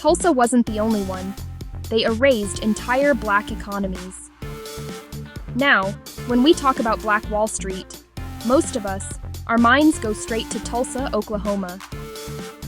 Tulsa wasn't the only one. They erased entire black economies. Now, when we talk about Black Wall Street, most of us, our minds go straight to Tulsa, Oklahoma.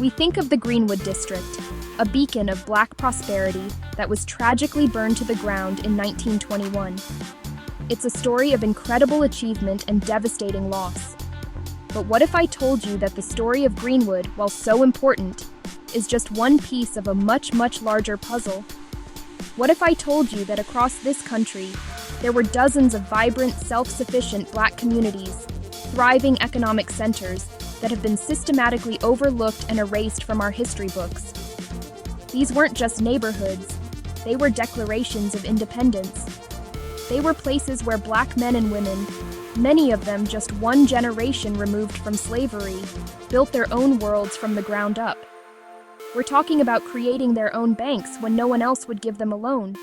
We think of the Greenwood District, a beacon of black prosperity that was tragically burned to the ground in 1921. It's a story of incredible achievement and devastating loss. But what if I told you that the story of Greenwood, while so important, is just one piece of a much, much larger puzzle? What if I told you that across this country, there were dozens of vibrant, self-sufficient black communities, thriving economic centers that have been systematically overlooked and erased from our history books? These weren't just neighborhoods, they were declarations of independence. They were places where black men and women, many of them just one generation removed from slavery, built their own worlds from the ground up. We're talking about creating their own banks when no one else would give them a loan.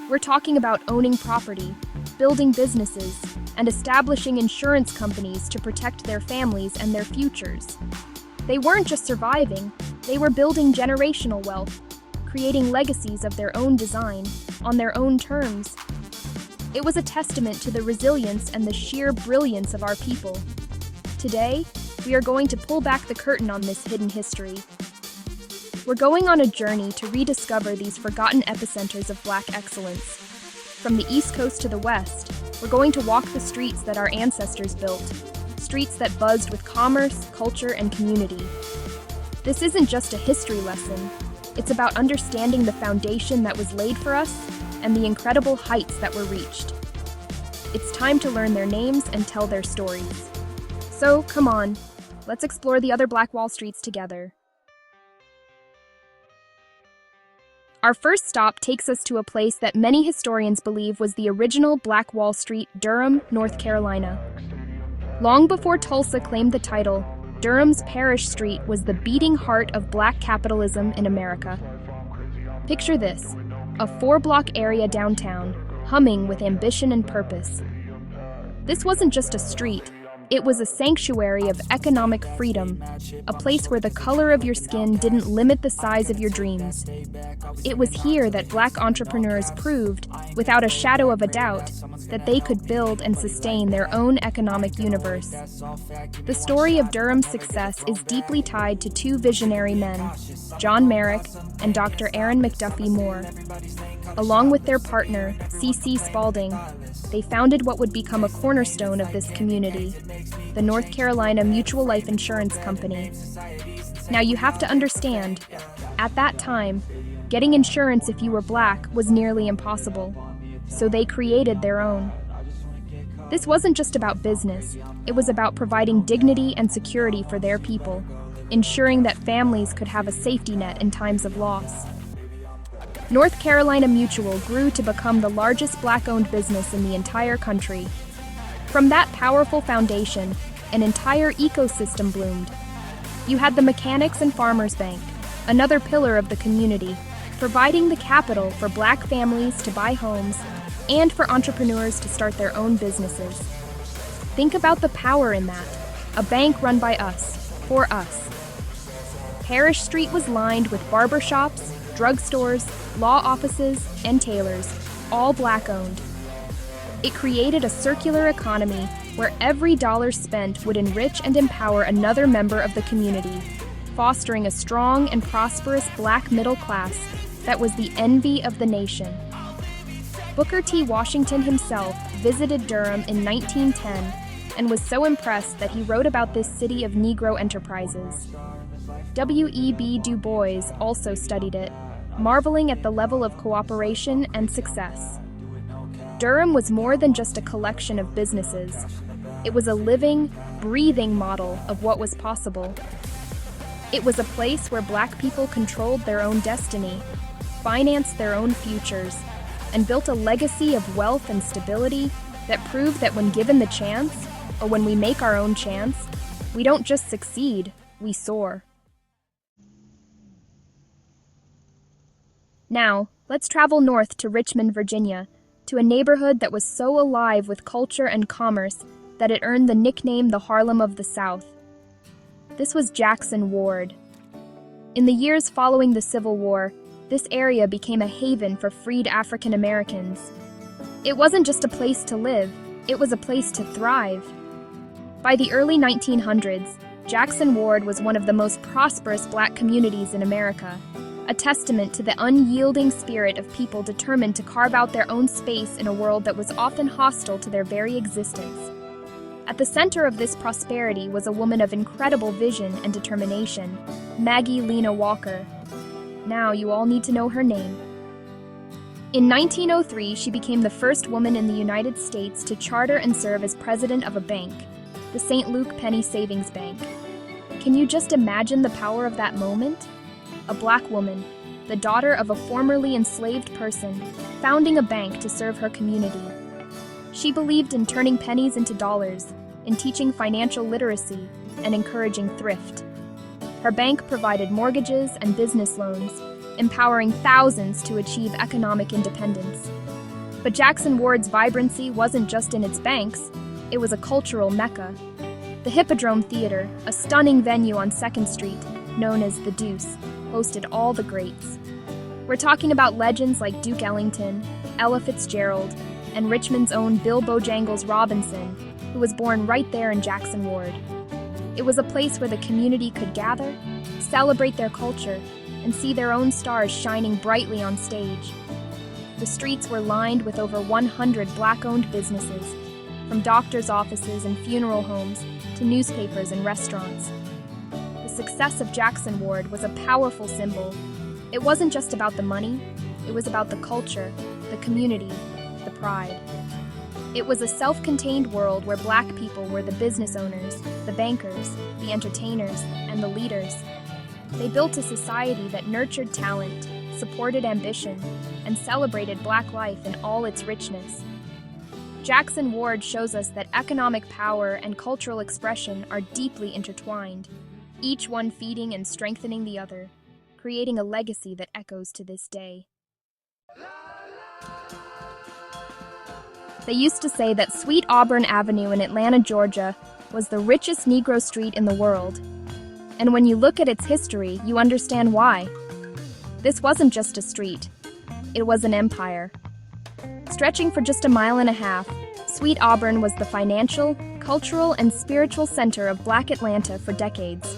We're talking about owning property, building businesses, and establishing insurance companies to protect their families and their futures. They weren't just surviving, they were building generational wealth, creating legacies of their own design, on their own terms. It was a testament to the resilience and the sheer brilliance of our people. Today, we are going to pull back the curtain on this hidden history. We're going on a journey to rediscover these forgotten epicenters of black excellence. From the East Coast to the West, we're going to walk the streets that our ancestors built, streets that buzzed with commerce, culture, and community. This isn't just a history lesson, it's about understanding the foundation that was laid for us and the incredible heights that were reached. It's time to learn their names and tell their stories. So, come on, let's explore the other Black Wall Streets together. Our first stop takes us to a place that many historians believe was the original Black Wall Street, Durham, North Carolina. Long before Tulsa claimed the title, Durham's Parish Street was the beating heart of black capitalism in America. Picture this, a 4-block area downtown, humming with ambition and purpose. This wasn't just a street, it was a sanctuary of economic freedom, a place where the color of your skin didn't limit the size of your dreams. It was here that black entrepreneurs proved, without a shadow of a doubt, that they could build and sustain their own economic universe. The story of Durham's success is deeply tied to two visionary men, John Merrick and Dr. Aaron McDuffie Moore. Along with their partner, C.C. Spalding, they founded what would become a cornerstone of this community, the North Carolina Mutual Life Insurance Company. Now you have to understand, at that time, getting insurance if you were black was nearly impossible, so they created their own. This wasn't just about business, it was about providing dignity and security for their people, ensuring that families could have a safety net in times of loss. North Carolina Mutual grew to become the largest black-owned business in the entire country. From that powerful foundation, an entire ecosystem bloomed. You had the Mechanics and Farmers Bank, another pillar of the community, providing the capital for black families to buy homes and for entrepreneurs to start their own businesses. Think about the power in that, a bank run by us, for us. Parish Street was lined with barbershops, drugstores, law offices, and tailors, all black-owned. It created a circular economy where every dollar spent would enrich and empower another member of the community, fostering a strong and prosperous black middle class that was the envy of the nation. Booker T. Washington himself visited Durham in 1910 and was so impressed that he wrote about this city of Negro enterprises. W.E.B. Du Bois also studied it, marveling at the level of cooperation and success. Durham was more than just a collection of businesses. It was a living, breathing model of what was possible. It was a place where black people controlled their own destiny, financed their own futures, and built a legacy of wealth and stability that proved that when given the chance, or when we make our own chance, we don't just succeed, we soar. Now, let's travel north to Richmond, Virginia, to a neighborhood that was so alive with culture and commerce that it earned the nickname the Harlem of the South. This was Jackson Ward. In the years following the Civil War, this area became a haven for freed African Americans. It wasn't just a place to live, it was a place to thrive. By the early 1900s, Jackson Ward was one of the most prosperous Black communities in America, a testament to the unyielding spirit of people determined to carve out their own space in a world that was often hostile to their very existence. At the center of this prosperity was a woman of incredible vision and determination, Maggie Lena Walker. Now you all need to know her name. In 1903, she became the first woman in the United States to charter and serve as president of a bank, the St. Luke Penny Savings Bank. Can you just imagine the power of that moment? A Black woman, the daughter of a formerly enslaved person, founding a bank to serve her community. She believed in turning pennies into dollars, in teaching financial literacy, and encouraging thrift. Her bank provided mortgages and business loans, empowering thousands to achieve economic independence. But Jackson Ward's vibrancy wasn't just in its banks, it was a cultural mecca. The Hippodrome Theater, a stunning venue on 2nd Street, known as the Deuce, hosted all the greats. We're talking about legends like Duke Ellington, Ella Fitzgerald, and Richmond's own Bill Bojangles Robinson, who was born right there in Jackson Ward. It was a place where the community could gather, celebrate their culture, and see their own stars shining brightly on stage. The streets were lined with over 100 Black-owned businesses, from doctors' offices and funeral homes to newspapers and restaurants. The success of Jackson Ward was a powerful symbol. It wasn't just about the money, it was about the culture, the community, the pride. It was a self-contained world where Black people were the business owners, the bankers, the entertainers, and the leaders. They built a society that nurtured talent, supported ambition, and celebrated Black life in all its richness. Jackson Ward shows us that economic power and cultural expression are deeply intertwined, each one feeding and strengthening the other, creating a legacy that echoes to this day. They used to say that Sweet Auburn Avenue in Atlanta, Georgia, was the richest Negro street in the world. And when you look at its history, you understand why. This wasn't just a street. It was an empire. Stretching for just a mile and a half, Sweet Auburn was the financial, cultural, and spiritual center of Black Atlanta for decades.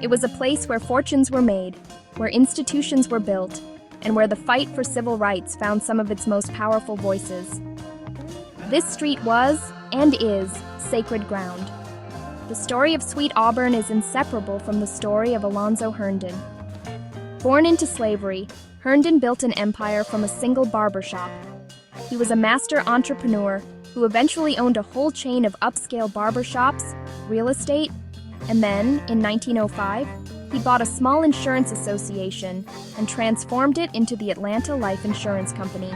It was a place where fortunes were made, where institutions were built, and where the fight for civil rights found some of its most powerful voices. This street was, and is, sacred ground. The story of Sweet Auburn is inseparable from the story of Alonzo Herndon. Born into slavery, Herndon built an empire from a single barber shop. He was a master entrepreneur who eventually owned a whole chain of upscale barbershops, real estate, and then, in 1905, he bought a small insurance association and transformed it into the Atlanta Life Insurance Company.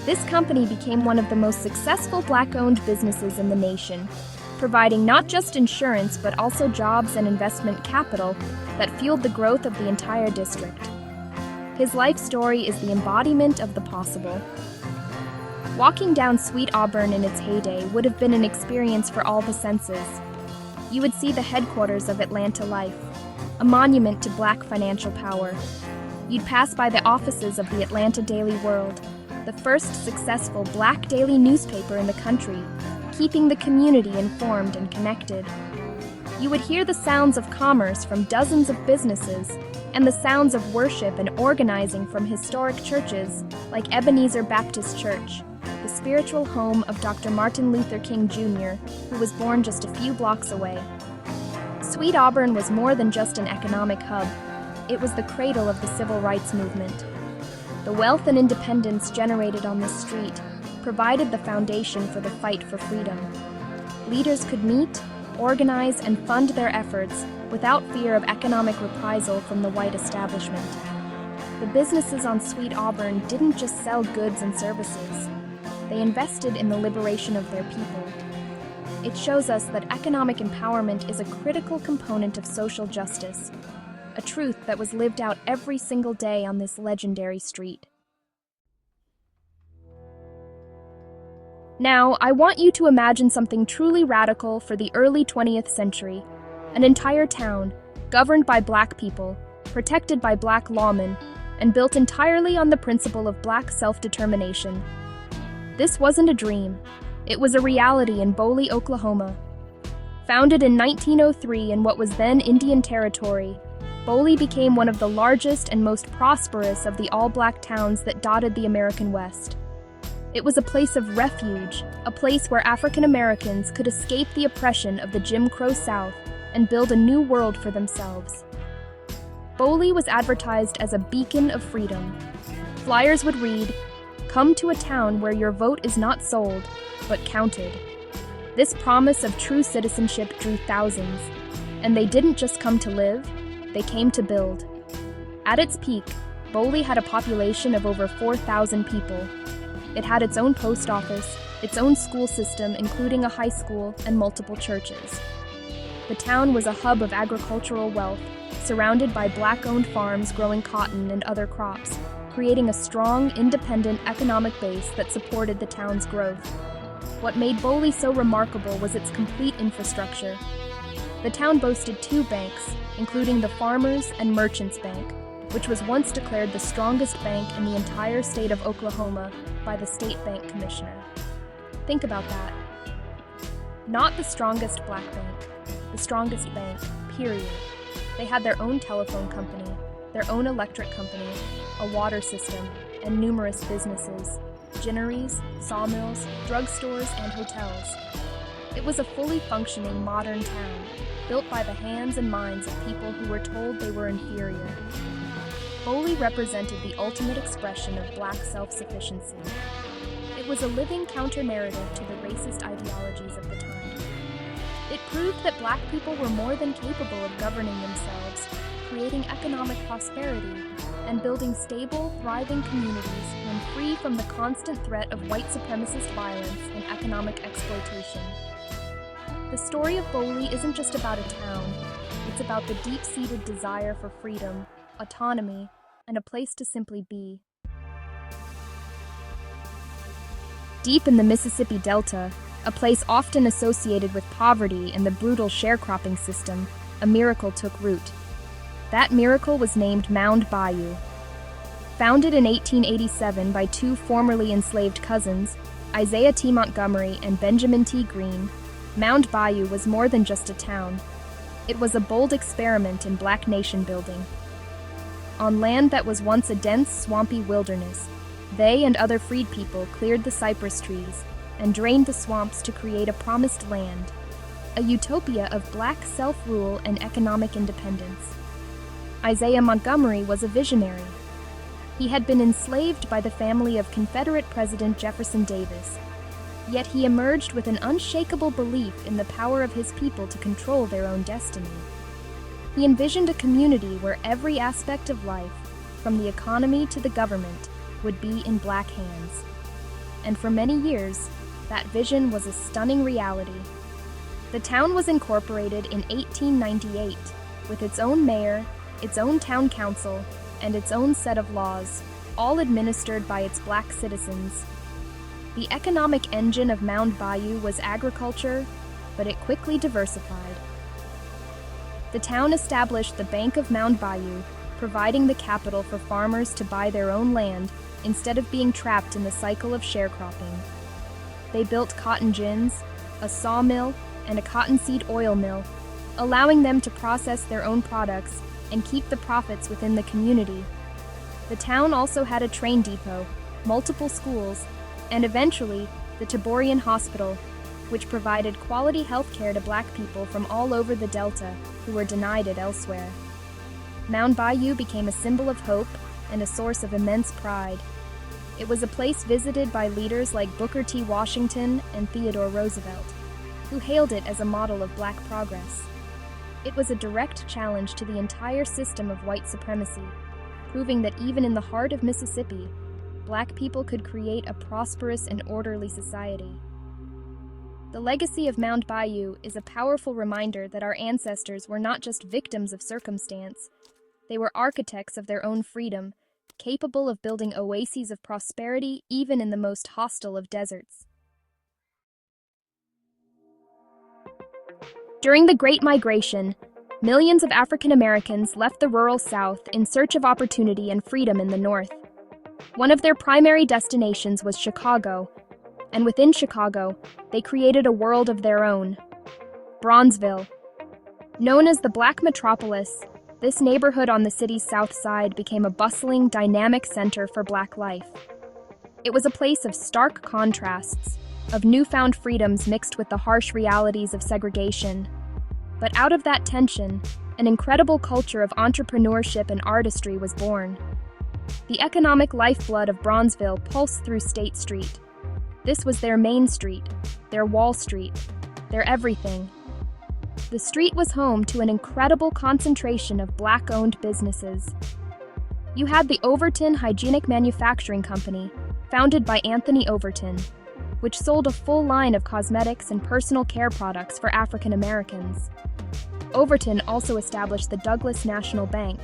This company became one of the most successful Black-owned businesses in the nation, providing not just insurance but also jobs and investment capital that fueled the growth of the entire district. His life story is the embodiment of the possible. Walking down Sweet Auburn in its heyday would have been an experience for all the senses. You would see the headquarters of Atlanta Life, a monument to Black financial power. You'd pass by the offices of the Atlanta Daily World, the first successful Black daily newspaper in the country, keeping the community informed and connected. You would hear the sounds of commerce from dozens of businesses and the sounds of worship and organizing from historic churches like Ebenezer Baptist Church, the spiritual home of Dr. Martin Luther King Jr., who was born just a few blocks away. Sweet Auburn was more than just an economic hub. It was the cradle of the civil rights movement. The wealth and independence generated on this street provided the foundation for the fight for freedom. Leaders could meet, organize, and fund their efforts without fear of economic reprisal from the white establishment. The businesses on Sweet Auburn didn't just sell goods and services. They invested in the liberation of their people. It shows us that economic empowerment is a critical component of social justice, a truth that was lived out every single day on this legendary street. Now, I want you to imagine something truly radical for the early 20th century, an entire town, governed by Black people, protected by Black lawmen, and built entirely on the principle of Black self-determination. This wasn't a dream. It was a reality in Boley, Oklahoma. Founded in 1903 in what was then Indian Territory, Boley became one of the largest and most prosperous of the all-Black towns that dotted the American West. It was a place of refuge, a place where African Americans could escape the oppression of the Jim Crow South and build a new world for themselves. Boley was advertised as a beacon of freedom. Flyers would read, "Come to a town where your vote is not sold, but counted." This promise of true citizenship drew thousands, and they didn't just come to live, they came to build. At its peak, Boley had a population of over 4,000 people. It had its own post office, its own school system including a high school and multiple churches. The town was a hub of agricultural wealth, surrounded by Black-owned farms growing cotton and other crops, creating a strong, independent economic base that supported the town's growth. What made Boley so remarkable was its complete infrastructure. The town boasted 2 banks, including the Farmers and Merchants Bank, which was once declared the strongest bank in the entire state of Oklahoma by the State Bank Commissioner. Think about that. Not the strongest Black bank, the strongest bank, period. They had their own telephone company, their own electric company, a water system, and numerous businesses, ginneries, sawmills, drugstores, and hotels. It was a fully functioning modern town, built by the hands and minds of people who were told they were inferior. Boley represented the ultimate expression of Black self-sufficiency. It was a living counter-narrative to the racist ideologies of the time. It proved that Black people were more than capable of governing themselves, creating economic prosperity, and building stable, thriving communities when free from the constant threat of white supremacist violence and economic exploitation. The story of Boley isn't just about a town, it's about the deep-seated desire for freedom, autonomy, and a place to simply be. Deep in the Mississippi Delta, a place often associated with poverty and the brutal sharecropping system, a miracle took root. That miracle was named Mound Bayou. Founded in 1887 by 2 formerly enslaved cousins, Isaiah T. Montgomery and Benjamin T. Green, Mound Bayou was more than just a town. It was a bold experiment in Black nation building. On land that was once a dense, swampy wilderness, they and other freed people cleared the cypress trees and drained the swamps to create a promised land, a utopia of Black self-rule and economic independence. Isaiah Montgomery was a visionary. He had been enslaved by the family of Confederate President Jefferson Davis, yet he emerged with an unshakable belief in the power of his people to control their own destiny. He envisioned a community where every aspect of life, from the economy to the government, would be in Black hands. And for many years, that vision was a stunning reality. The town was incorporated in 1898, with its own mayor, its own town council, and its own set of laws, all administered by its Black citizens. The economic engine of Mound Bayou was agriculture, but it quickly diversified. The town established the Bank of Mound Bayou, providing the capital for farmers to buy their own land instead of being trapped in the cycle of sharecropping. They built cotton gins, a sawmill, and a cottonseed oil mill, allowing them to process their own products and keep the profits within the community. The town also had a train depot, multiple schools, and eventually the Taborian Hospital, which provided quality health care to Black people from all over the Delta who were denied it elsewhere. Mound Bayou became a symbol of hope and a source of immense pride. It was a place visited by leaders like Booker T. Washington and Theodore Roosevelt, who hailed it as a model of Black progress. It was a direct challenge to the entire system of white supremacy, proving that even in the heart of Mississippi, Black people could create a prosperous and orderly society. The legacy of Mound Bayou is a powerful reminder that our ancestors were not just victims of circumstance, they were architects of their own freedom, capable of building oases of prosperity even in the most hostile of deserts. During the Great Migration, Millions of African Americans left the rural South in search of opportunity and freedom in the North. One of their primary destinations was Chicago, and within Chicago, they created a world of their own. Bronzeville. Known as the Black Metropolis, this neighborhood on the city's south side became a bustling, dynamic center for Black life. It was a place of stark contrasts, of newfound freedoms mixed with the harsh realities of segregation. But out of that tension, an incredible culture of entrepreneurship and artistry was born. The economic lifeblood of Bronzeville pulsed through State Street. This was their Main Street, their Wall Street, their everything. The street was home to an incredible concentration of Black-owned businesses. You had the Overton Hygienic Manufacturing Company, founded by Anthony Overton, which sold a full line of cosmetics and personal care products for African Americans. Overton also established the Douglas National Bank,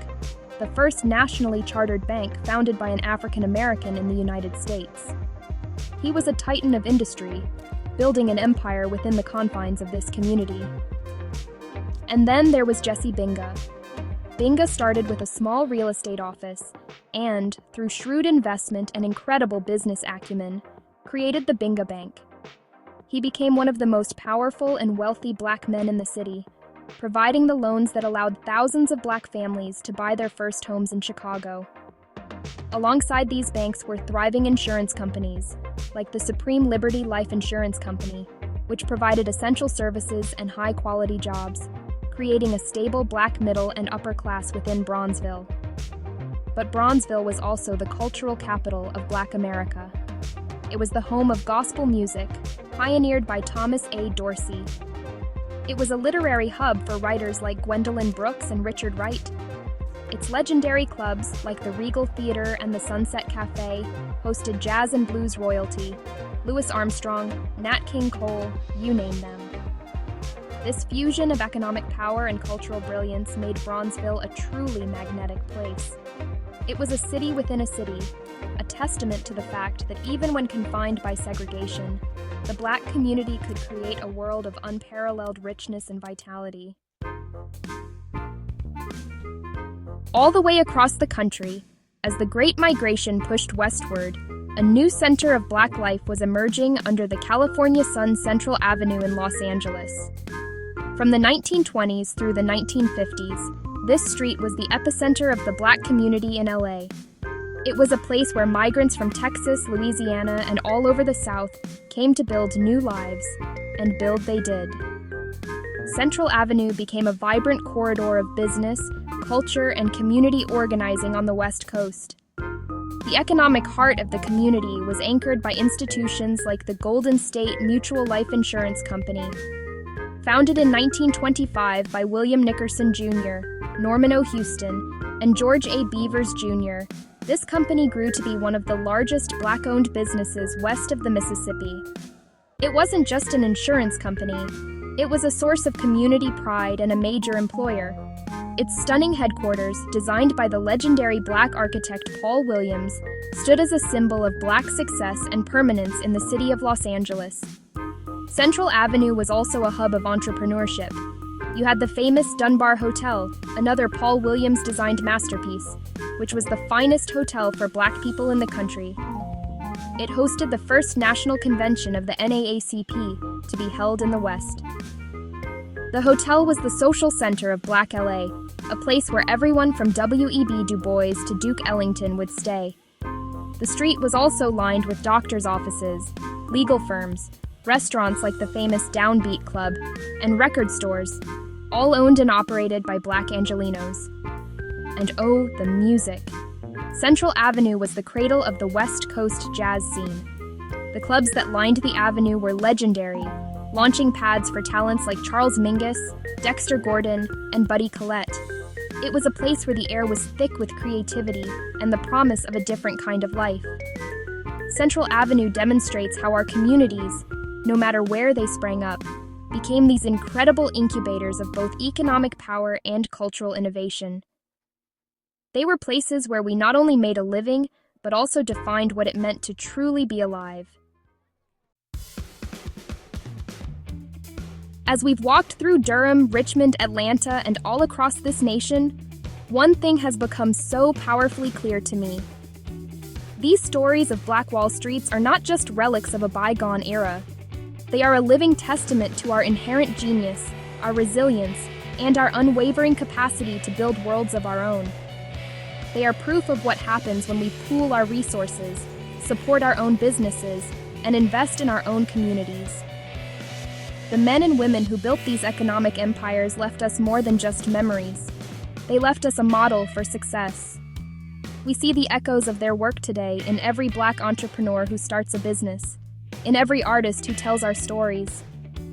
the first nationally chartered bank founded by an African American in the United States. He was a titan of industry, building an empire within the confines of this community. And then there was Jesse Binga. Binga started with a small real estate office and, through shrewd investment and incredible business acumen, created the Binga Bank. He became one of the most powerful and wealthy Black men in the city, providing the loans that allowed thousands of Black families to buy their first homes in Chicago. Alongside these banks were thriving insurance companies, like the Supreme Liberty Life Insurance Company, which provided essential services and high-quality jobs, creating a stable Black middle and upper class within Bronzeville. But Bronzeville was also the cultural capital of Black America. It was the home of gospel music, pioneered by Thomas A. Dorsey. It was a literary hub for writers like Gwendolyn Brooks and Richard Wright. Its legendary clubs, like the Regal Theater and the Sunset Cafe, hosted jazz and blues royalty, Louis Armstrong, Nat King Cole, you name them. This fusion of economic power and cultural brilliance made Bronzeville a truly magnetic place. It was a city within a city, a testament to the fact that even when confined by segregation, the Black community could create a world of unparalleled richness and vitality. All the way across the country, as the Great Migration pushed westward, a new center of Black life was emerging under the California Sun Central Avenue in Los Angeles. From the 1920s through the 1950s, this street was the epicenter of the Black community in LA. It was a place where migrants from Texas, Louisiana, and all over the South came to build new lives, and build they did. Central Avenue became a vibrant corridor of business, culture, and community organizing on the West Coast. The economic heart of the community was anchored by institutions like the Golden State Mutual Life Insurance Company. Founded in 1925 by William Nickerson Jr., Norman O. Houston, and George A. Beavers Jr., this company grew to be one of the largest Black-owned businesses west of the Mississippi. It wasn't just an insurance company, it was a source of community pride and a major employer. Its stunning headquarters, designed by the legendary Black architect Paul Williams, stood as a symbol of Black success and permanence in the city of Los Angeles. Central Avenue was also a hub of entrepreneurship. You had the famous Dunbar Hotel, another Paul Williams-designed masterpiece, which was the finest hotel for Black people in the country. It hosted the first national convention of the NAACP to be held in the West. The hotel was the social center of Black LA, a place where everyone from W.E.B. Du Bois to Duke Ellington would stay. The street was also lined with doctors' offices, legal firms, restaurants like the famous Downbeat Club, and record stores, all owned and operated by Black Angelenos. And oh, the music. Central Avenue was the cradle of the West Coast jazz scene. The clubs that lined the avenue were legendary, launching pads for talents like Charles Mingus, Dexter Gordon, and Buddy Collette. It was a place where the air was thick with creativity and the promise of a different kind of life. Central Avenue demonstrates how our communities, no matter where they sprang up, became these incredible incubators of both economic power and cultural innovation. They were places where we not only made a living, but also defined what it meant to truly be alive. As we've walked through Durham, Richmond, Atlanta, and all across this nation, one thing has become so powerfully clear to me. These stories of Black Wall Streets are not just relics of a bygone era. They are a living testament to our inherent genius, our resilience, and our unwavering capacity to build worlds of our own. They are proof of what happens when we pool our resources, support our own businesses, and invest in our own communities. The men and women who built these economic empires left us more than just memories. They left us a model for success. We see the echoes of their work today in every Black entrepreneur who starts a business, in every artist who tells our stories,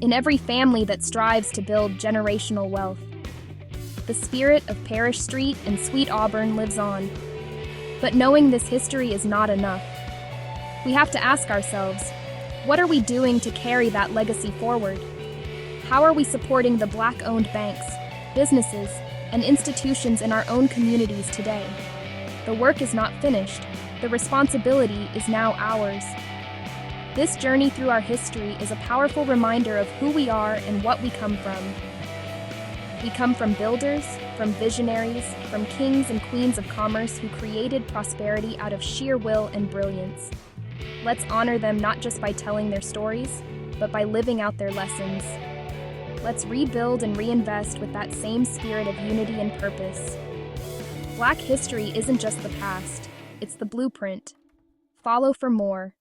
in every family that strives to build generational wealth. The spirit of Parish Street and Sweet Auburn lives on. But knowing this history is not enough. We have to ask ourselves, what are we doing to carry that legacy forward? How are we supporting the Black-owned banks, businesses, and institutions in our own communities today? The work is not finished. The responsibility is now ours. This journey through our history is a powerful reminder of who we are and what we come from. We come from builders, from visionaries, from kings and queens of commerce who created prosperity out of sheer will and brilliance. Let's honor them not just by telling their stories, but by living out their lessons. Let's rebuild and reinvest with that same spirit of unity and purpose. Black history isn't just the past, it's the blueprint. Follow for more.